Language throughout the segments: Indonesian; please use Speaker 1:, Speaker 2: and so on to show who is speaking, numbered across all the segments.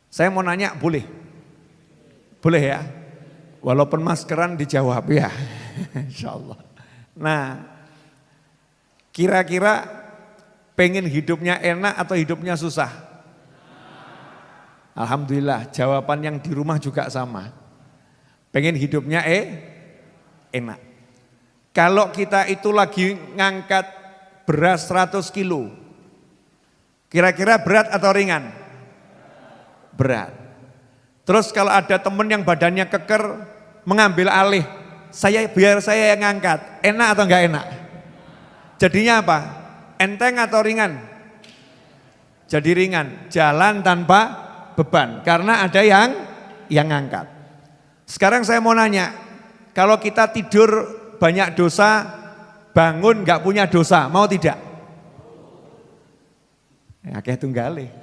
Speaker 1: Saya mau nanya, boleh? Boleh ya? Walaupun maskeran dijawab ya. Insyaallah. Nah, kira-kira pengen hidupnya enak atau hidupnya susah? Alhamdulillah, jawaban yang di rumah juga sama. Pengen hidupnya enak. Kalau kita itu lagi ngangkat beras 100 kilo, kira-kira berat atau ringan? Berat. Terus kalau ada temen yang badannya keker, mengambil alih, biar saya yang ngangkat, enak atau enggak enak? Jadinya apa? Enteng atau ringan? Jadi ringan, jalan tanpa beban, karena ada yang ngangkat. Sekarang saya mau nanya, kalau kita tidur banyak dosa, bangun enggak punya dosa, mau tidak? Akeh tunggale.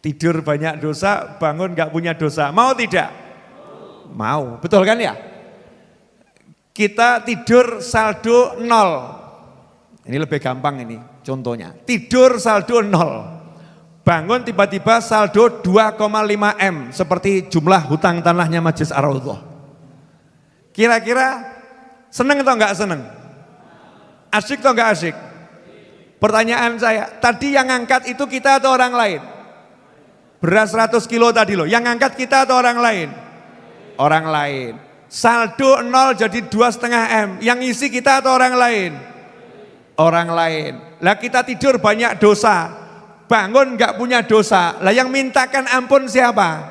Speaker 1: Tidur banyak dosa, bangun gak punya dosa. Mau tidak? Mau, betul kan ya? Kita tidur saldo 0. Ini lebih gampang ini contohnya. Tidur saldo 0. Bangun tiba-tiba saldo 2,5 M. Seperti jumlah hutang tanahnya Masjid Ar-Raudhah. Kira-kira seneng atau enggak seneng? Asyik atau enggak asyik? Pertanyaan saya, tadi yang ngangkat itu kita atau orang lain? Beras 100 kilo tadi loh, yang ngangkat kita atau orang lain? Orang lain. Saldo 0 jadi 2,5 M, yang isi kita atau orang lain? Orang lain. Lah kita tidur banyak dosa, bangun gak punya dosa, lah yang mintakan ampun siapa?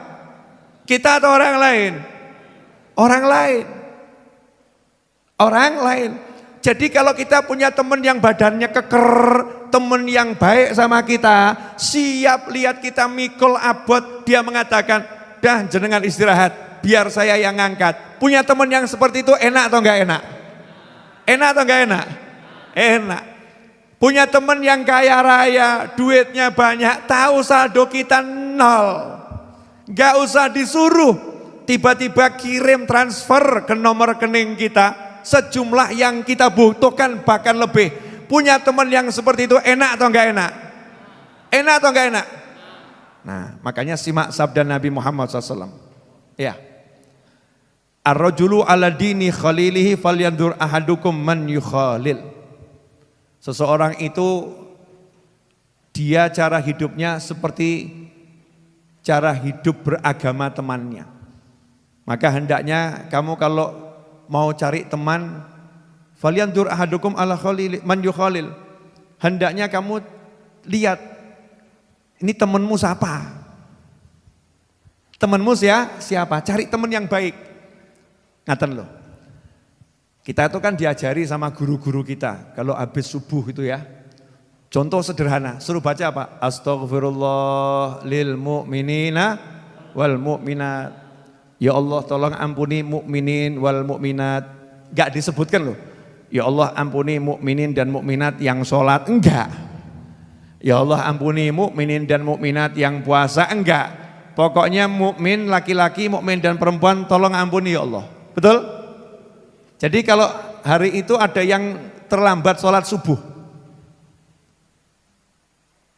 Speaker 1: Kita atau orang lain? Orang lain. Orang lain. Jadi kalau kita punya teman yang badannya keker, teman yang baik sama kita, siap lihat kita mikul abot, dia mengatakan, dah jenengan istirahat, biar saya yang ngangkat. Punya teman yang seperti itu enak atau enggak enak? Enak atau enggak enak? Enak. Punya teman yang kaya raya, duitnya banyak, tahu saldo kita 0. Enggak usah disuruh, tiba-tiba kirim transfer ke nomor rekening kita, sejumlah yang kita butuhkan bahkan lebih. Punya teman yang seperti itu enak atau enggak enak? Enak atau enggak enak? Nah, makanya simak sabda Nabi Muhammad SAW. Ya. Ar-rajulu ala dini khalilihi falyandur ahadukum man yukhalil. Seseorang itu dia cara hidupnya seperti cara hidup beragama temannya. Maka hendaknya kamu kalau mau cari teman, falyandur ahadukum ala khalil man yukhalil. Hendaknya kamu lihat ini temanmu siapa? Temanmu siapa? Cari teman yang baik. Ngaten loh. Kita itu kan diajari sama guru-guru kita kalau habis subuh itu ya. Contoh sederhana, suruh baca apa? Astaghfirullah lil mu'minina wal mu'minat. Ya Allah tolong ampuni mukminin wal mukminat. Enggak disebutkan loh. Ya Allah ampuni mukminin dan mukminat yang sholat, enggak. Ya Allah ampuni mukminin dan mukminat yang puasa, enggak. Pokoknya mukmin laki-laki, mukmin dan perempuan tolong ampuni ya Allah. Betul? Jadi kalau hari itu ada yang terlambat sholat subuh,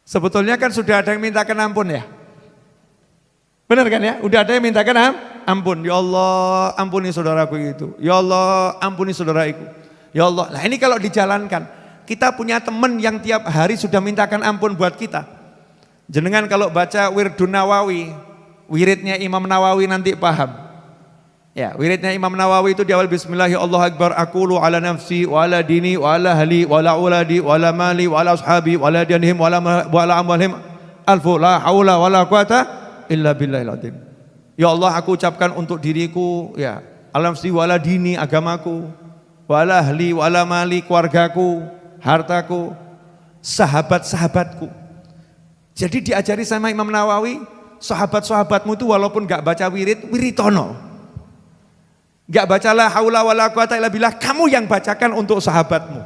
Speaker 1: sebetulnya kan sudah ada yang mintakan ampun ya. Benar kan ya? Udah ada yang mintakan ampun. Ya Allah ampuni saudaraku itu. Ya Allah ampuni saudaraku. Ya Allah. Nah ini kalau dijalankan, kita punya teman yang tiap hari sudah mintakan ampun buat kita. Jenengan kalau baca Wirdun Nawawi, wiridnya Imam Nawawi nanti paham. Ya, wiridnya Imam Nawawi itu di awal bismillah ya Allah akbar aqulu ala nafsi wa ala dini wa ala ahli wa ala uladi wa ala mali wa ala ashabi wa ala dianihim wa ala amwalihim alfu la haula wa la quwata illa billahil azim. Ya Allah aku ucapkan untuk diriku ya ala nafsi wa ala dini agamaku wa ala ahli wa ala mali keluargaku hartaku sahabat-sahabatku. Jadi diajari sama Imam Nawawi, sahabat-sahabatmu itu walaupun gak baca wiritono, gak baca la haula wala quwata illa billah, kamu yang bacakan untuk sahabatmu.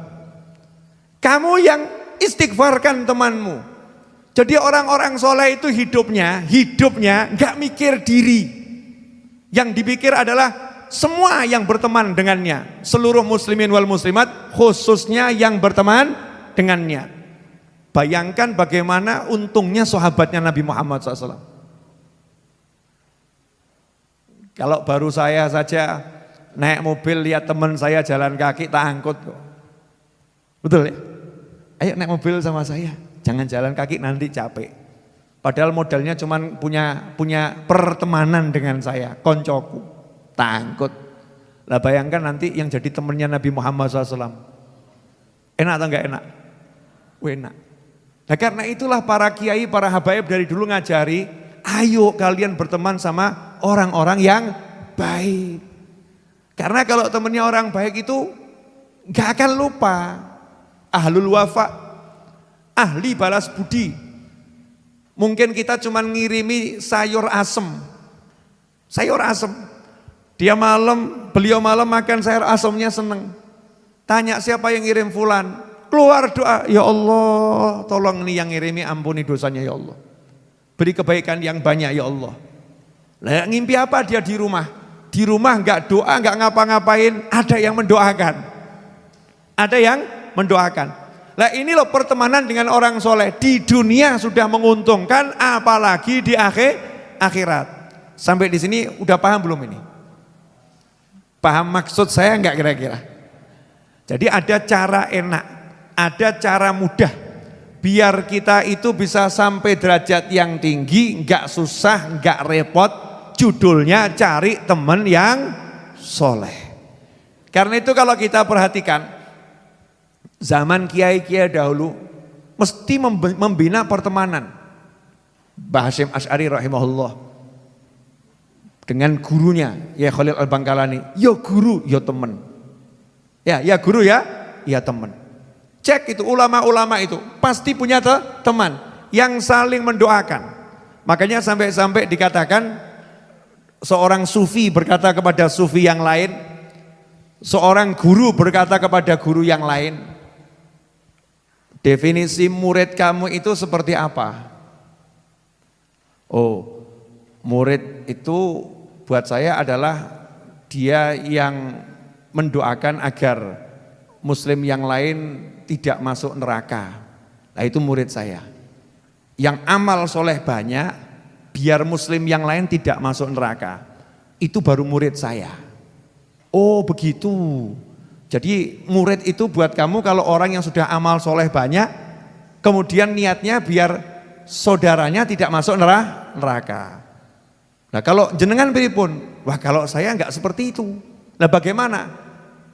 Speaker 1: Kamu yang istighfarkan temanmu. Jadi orang-orang soleh itu hidupnya gak mikir diri. Yang dipikir adalah semua yang berteman dengannya. Seluruh muslimin wal muslimat, khususnya yang berteman dengannya. Bayangkan bagaimana untungnya sahabatnya Nabi Muhammad SAW. Kalau baru saya saja naik mobil lihat teman saya jalan kaki tak angkut kok. Betul ya? Ayo naik mobil sama saya, jangan jalan kaki nanti capek. Padahal modalnya cuman punya pertemanan dengan saya, koncoku, tak angkut. Lah bayangkan nanti yang jadi temannya Nabi Muhammad SAW. Enak atau enggak enak? Enak. Nah karena itulah para kiai, para habaib dari dulu ngajari, ayo kalian berteman sama orang-orang yang baik. Karena kalau temannya orang baik itu gak akan lupa. Ahlul wafa, ahli balas budi. Mungkin kita cuma ngirimi sayur asem. Sayur asem. Beliau malam makan sayur asemnya seneng. Tanya siapa yang ngirim fulan. Keluar doa, ya Allah tolong nih yang ngirimi ampuni dosanya ya Allah. Beri kebaikan yang banyak ya Allah. Lah ngimpi apa dia di rumah? Di rumah enggak doa, enggak ngapa-ngapain, ada yang mendoakan. Ada yang mendoakan. Lah ini loh pertemanan dengan orang soleh. Di dunia sudah menguntungkan, apalagi di akhirat. Sampai di sini udah paham belum ini? Paham maksud saya enggak kira-kira? Jadi ada cara enak, ada cara mudah. Biar kita itu bisa sampai derajat yang tinggi, enggak susah, enggak repot. Judulnya cari teman yang soleh. Karena itu kalau kita perhatikan, zaman kiai-kiai dahulu mesti membina pertemanan. Mbah Hasyim Asy'ari rahimahullah dengan gurunya ya Khalil Al-Bangkalani, ya guru, ya teman. Ya guru ya teman. Cek itu ulama-ulama itu pasti punya teman yang saling mendoakan. Makanya sampai-sampai dikatakan seorang sufi berkata kepada sufi yang lain, seorang guru berkata kepada guru yang lain, definisi murid kamu itu seperti apa? Oh, murid itu buat saya adalah dia yang mendoakan agar muslim yang lain tidak masuk neraka. Nah itu murid saya. Yang amal soleh banyak, biar muslim yang lain tidak masuk neraka. Itu baru murid saya. Oh begitu. Jadi murid itu buat kamu kalau orang yang sudah amal soleh banyak, kemudian niatnya biar saudaranya tidak masuk neraka. Nah kalau jenengan pripun? Wah kalau saya enggak seperti itu. Nah bagaimana?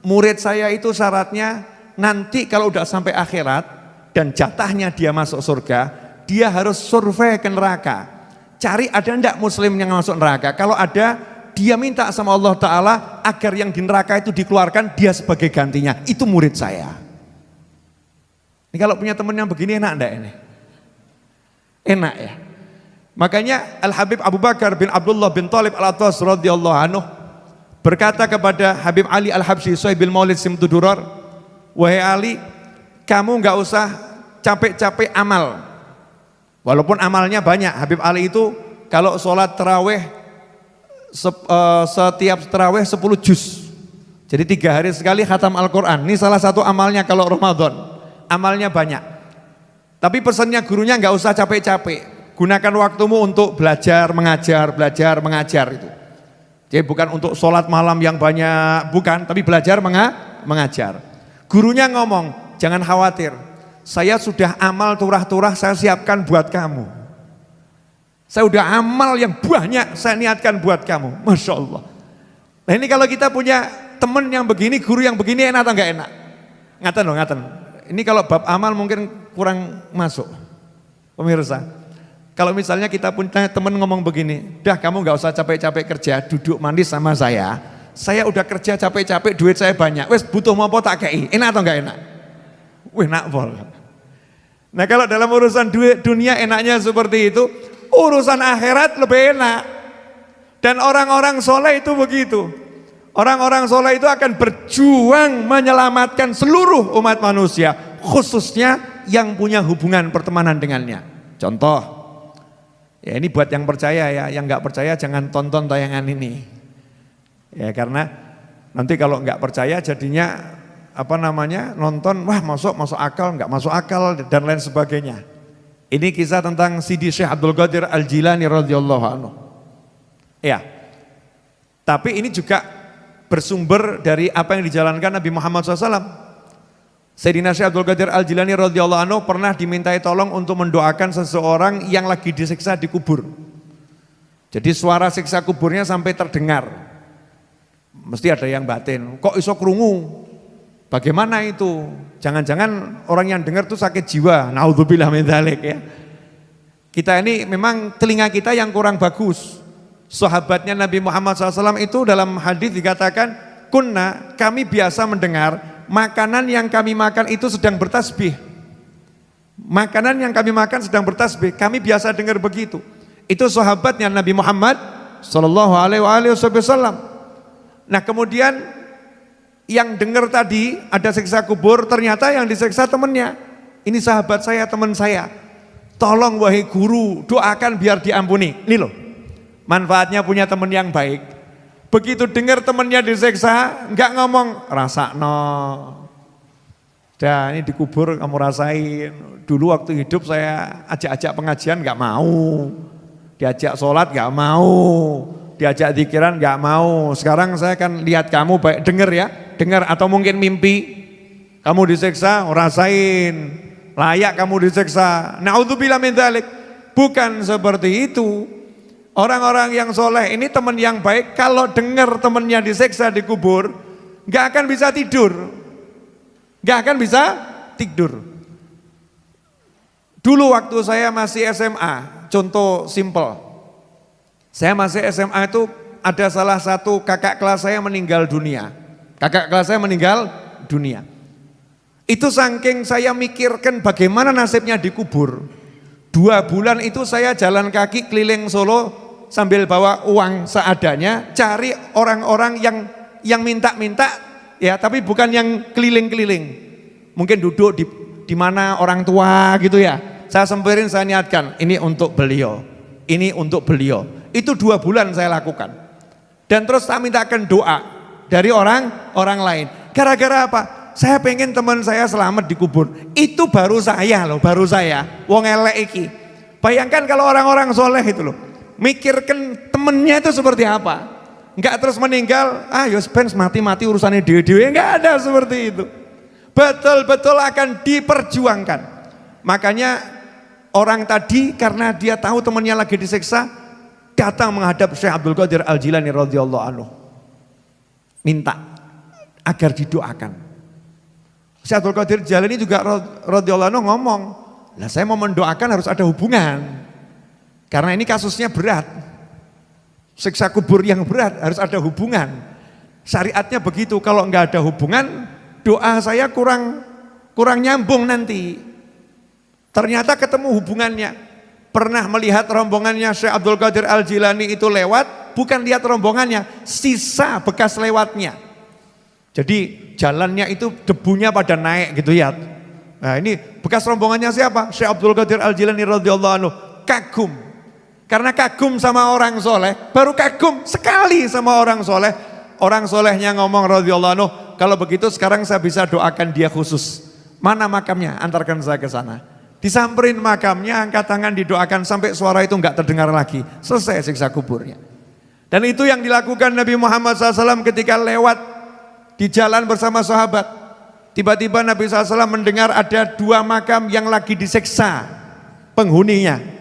Speaker 1: Murid saya itu syaratnya nanti kalau udah sampai akhirat dan jatahnya dia masuk surga, dia harus survei ke neraka. Cari ada enggak muslim yang masuk neraka. Kalau ada, dia minta sama Allah Ta'ala agar yang di neraka itu dikeluarkan, dia sebagai gantinya. Itu murid saya. Ini kalau punya teman yang begini enak enggak ini? Enak ya. Makanya Al-Habib Abu Bakar bin Abdullah bin Thalib Al-Attas radhiyallahu anhu berkata kepada Habib Ali Al-Habsyi Shahibul Maulid Simtudurar, wahai Ali, kamu enggak usah capek-capek amal. Walaupun amalnya banyak. Habib Ali itu kalau sholat taraweh setiap taraweh 10 juz. Jadi 3 hari sekali khatam Al-Quran. Ini salah satu amalnya kalau Ramadan. Amalnya banyak. Tapi pesannya gurunya nggak usah capek-capek. Gunakan waktumu untuk belajar, mengajar itu. Jadi bukan untuk sholat malam yang banyak, bukan. Tapi belajar, mengajar. Gurunya ngomong, jangan khawatir. Saya sudah amal turah-turah saya siapkan buat kamu. Saya udah amal yang banyak saya niatkan buat kamu. Masya Allah. Nah ini kalau kita punya teman yang begini, guru yang begini enak atau enggak enak? Ngaten. Ini kalau bab amal mungkin kurang masuk. Pemirsa, kalau misalnya kita punya teman ngomong begini, dah kamu enggak usah capek-capek kerja, duduk manis sama saya udah kerja capek-capek, duit saya banyak, wes butuh mau tak kei, enak atau enggak enak? Enak pol. Nah kalau dalam urusan dunia enaknya seperti itu, urusan akhirat lebih enak. Dan orang-orang soleh itu begitu. Orang-orang soleh itu akan berjuang menyelamatkan seluruh umat manusia, khususnya yang punya hubungan pertemanan dengannya. Contoh, ya ini buat yang percaya ya, yang nggak percaya jangan tonton tayangan ini. Ya karena nanti kalau nggak percaya jadinya nonton, wah masuk akal, nggak masuk akal dan lain sebagainya. Ini kisah tentang Sidi Syekh Abdul Qadir Al-Jilani radhiyallahu anhu. Ya. Tapi ini juga bersumber dari apa yang dijalankan Nabi Muhammad SAW. Sayyidina Syekh Abdul Qadir Al-Jilani radhiyallahu anhu pernah dimintai tolong untuk mendoakan seseorang yang lagi disiksa di kubur. Jadi suara siksa kuburnya sampai terdengar. Mesti ada yang batin, kok iso krungu? Bagaimana itu? Jangan-jangan orang yang dengar itu sakit jiwa. Naudzubillah min dzalik ya. Kita ini memang telinga kita yang kurang bagus. Sahabatnya Nabi Muhammad SAW itu dalam hadis dikatakan, kunna, kami biasa mendengar makanan yang kami makan itu sedang bertasbih. Makanan yang kami makan sedang bertasbih. Kami biasa dengar begitu. Itu sahabatnya Nabi Muhammad SAW. Nah kemudian yang dengar tadi ada siksa kubur, ternyata yang disiksa temannya. Ini sahabat saya, teman saya. Tolong wahai guru, doakan biar diampuni. Ini loh, manfaatnya punya teman yang baik. Begitu dengar temannya disiksa, nggak ngomong, rasakno. Dah ini dikubur kamu rasain. Dulu waktu hidup saya ajak-ajak pengajian nggak mau. Diajak sholat nggak mau. Diajak zikiran nggak mau. Sekarang saya kan lihat kamu baik, dengar ya. Dengar atau mungkin mimpi kamu disiksa, rasain layak kamu disiksa. Naudzubillah min dzalik. Bukan seperti itu. Orang-orang yang soleh ini teman yang baik, kalau dengar temannya disiksa di kubur, nggak akan bisa tidur, nggak akan bisa tidur. Dulu waktu saya masih SMA, contoh simple, saya masih SMA itu ada salah satu kakak kelas saya meninggal dunia. Kakak kelas saya meninggal dunia. Itu saking saya mikirkan bagaimana nasibnya dikubur. 2 bulan itu saya jalan kaki keliling Solo sambil bawa uang seadanya, cari orang-orang yang minta-minta ya, tapi bukan yang keliling-keliling. Mungkin duduk di mana orang tua gitu ya. Saya semperin, saya niatkan, ini untuk beliau. Ini untuk beliau. Itu 2 bulan saya lakukan. Dan terus saya mintakan doa dari orang lain. Gara-gara apa? Saya pengen teman saya selamat di kubur. Itu baru saya loh, baru saya. Wong elek iki. Bayangkan kalau orang-orang soleh itu loh, mikirkan temennya itu seperti apa. Enggak terus meninggal, yos pens mati-mati urusannya dewe-dewe. Enggak ada seperti itu. Betul-betul akan diperjuangkan. Makanya orang tadi karena dia tahu temannya lagi disiksa, datang menghadap Syekh Abdul Qadir Al-Jilani radhiyallahu anhu. Minta agar didoakan. Syekh Abdul Qadir Al-Jilani juga radhiyallahu anhu ngomong, lah saya mau mendoakan harus ada hubungan. Karena ini kasusnya berat. Siksa kubur yang berat harus ada hubungan. Syariatnya begitu, kalau enggak ada hubungan, doa saya kurang nyambung nanti. Ternyata ketemu hubungannya. Pernah melihat rombongannya Syekh Abdul Qadir Al-Jilani itu lewat, bukan lihat rombongannya, sisa bekas lewatnya. Jadi jalannya itu debunya pada naik gitu ya. Nah ini bekas rombongannya siapa? Syekh Abdul Qadir Al-Jilani radhiyallahu anhu. Kagum. Karena kagum sama orang soleh, baru kagum sekali sama orang soleh. Orang solehnya ngomong radhiyallahu anhu, kalau begitu sekarang saya bisa doakan dia khusus. Mana makamnya? Antarkan saya ke sana. Disamperin makamnya, angkat tangan didoakan sampai suara itu enggak terdengar lagi. Selesai siksa kuburnya. Dan itu yang dilakukan Nabi Muhammad SAW ketika lewat di jalan bersama sahabat. Tiba-tiba Nabi SAW mendengar ada 2 makam yang lagi disiksa penghuninya.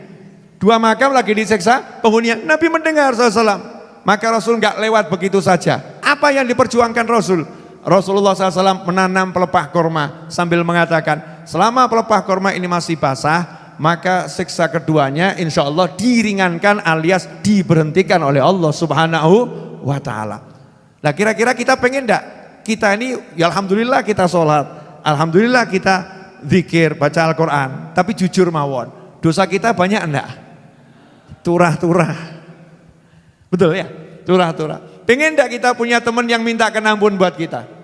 Speaker 1: 2 makam lagi disiksa penghuninya. Nabi mendengar SAW. Maka Rasul enggak lewat begitu saja. Apa yang diperjuangkan Rasul? Rasulullah SAW menanam pelepah korma sambil mengatakan, selama pelepah korma ini masih basah, maka siksa keduanya insya Allah diringankan alias diberhentikan oleh Allah Subhanahu wa ta'ala. Nah kira-kira kita pengen enggak? Kita ini ya alhamdulillah kita sholat, alhamdulillah kita zikir, baca Al-Quran, tapi jujur mawon, dosa kita banyak enggak? Turah-turah. Betul ya? Turah-turah. Pengen enggak kita punya teman yang minta ampun buat kita?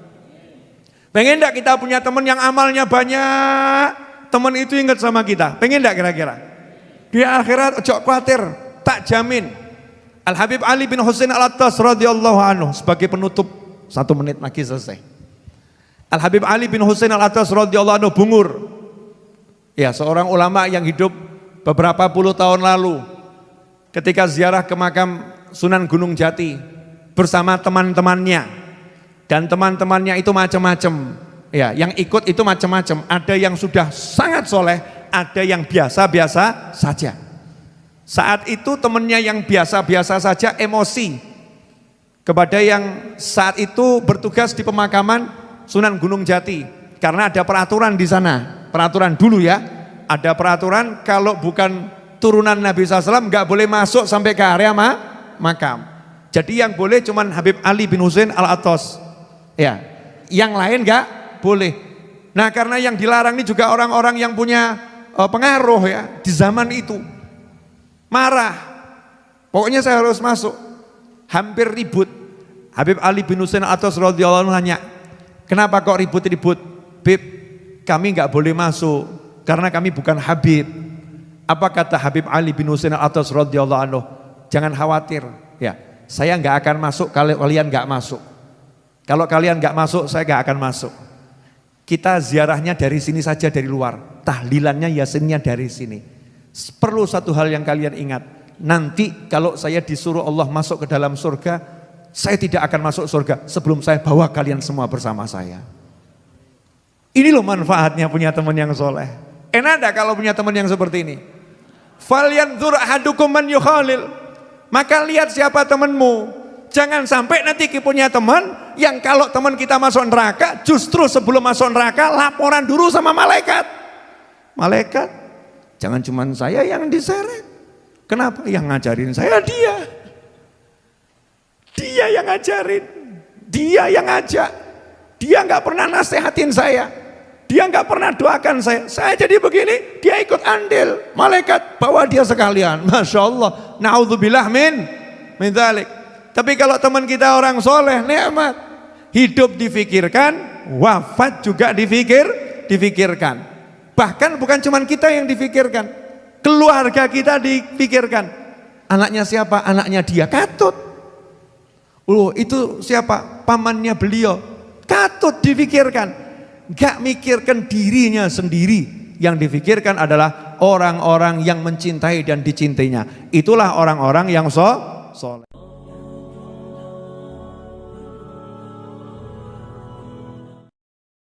Speaker 1: Pengen enggak kita punya teman yang amalnya banyak, teman itu ingat sama kita? Pengen enggak kira-kira? Di akhirat ojo khawatir, tak jamin. Al-Habib Ali bin Husain Al-Attas radhiyallahu anhu sebagai penutup, 1 menit lagi selesai. Al-Habib Ali bin Husain Al-Attas radhiyallahu anhu bungur. Ya, seorang ulama yang hidup beberapa puluh tahun lalu ketika ziarah ke makam Sunan Gunung Jati bersama teman-temannya, dan teman-temannya itu macam-macam. Ya, yang ikut itu macam-macam. Ada yang sudah sangat soleh, ada yang biasa-biasa saja. Saat itu temannya yang biasa-biasa saja emosi kepada yang saat itu bertugas di pemakaman Sunan Gunung Jati, karena ada peraturan di sana, peraturan dulu ya, ada peraturan kalau bukan turunan Nabi SAW nggak boleh masuk sampai ke area makam. Jadi yang boleh cuman Habib Ali bin Husain Al-Attas, ya, yang lain nggak boleh. Nah, karena yang dilarang ini juga orang-orang yang punya pengaruh ya di zaman itu, marah, pokoknya saya harus masuk, hampir ribut. Habib Ali bin Husain Al-Attas radhiyallahu anhu nanya, kenapa kok ribut-ribut? Bib, kami nggak boleh masuk karena kami bukan Habib. Apa kata Habib Ali bin Husain Al-Attas radhiyallahu anhu? Jangan khawatir, ya, saya nggak akan masuk kalau kalian nggak masuk. Kalau kalian nggak masuk, saya nggak akan masuk. Kita ziarahnya dari sini saja, dari luar. Tahlilannya, yasinnya dari sini. Perlu satu hal yang kalian ingat, nanti kalau saya disuruh Allah masuk ke dalam surga, saya tidak akan masuk surga sebelum saya bawa kalian semua bersama saya. Ini loh manfaatnya punya teman yang soleh. Enak enggak kalau punya teman yang seperti ini? Falyanzur ahadukum man yukhalil. Maka lihat siapa temanmu. Jangan sampai nanti kita punya teman yang kalau teman kita masuk neraka, justru sebelum masuk neraka laporan dulu sama malaikat. Malaikat, jangan cuma saya yang diseret. Kenapa? Yang ngajarin saya dia. Dia yang ngajarin, dia yang ngajak, dia nggak pernah nasehatin saya, dia nggak pernah doakan saya jadi begini, dia ikut andil, malaikat bawa dia sekalian, masya Allah, naudzubillah min dzalik. Tapi kalau teman kita orang soleh, nikmat, hidup difikirkan, wafat juga difikirkan. Bahkan bukan cuma kita yang difikirkan, keluarga kita difikirkan. Anaknya siapa? Anaknya dia, Katut. Loh, itu siapa? Pamannya beliau. Katut difikirkan. Gak mikirkan dirinya sendiri. Yang difikirkan adalah orang-orang yang mencintai dan dicintainya. Itulah orang-orang yang soleh.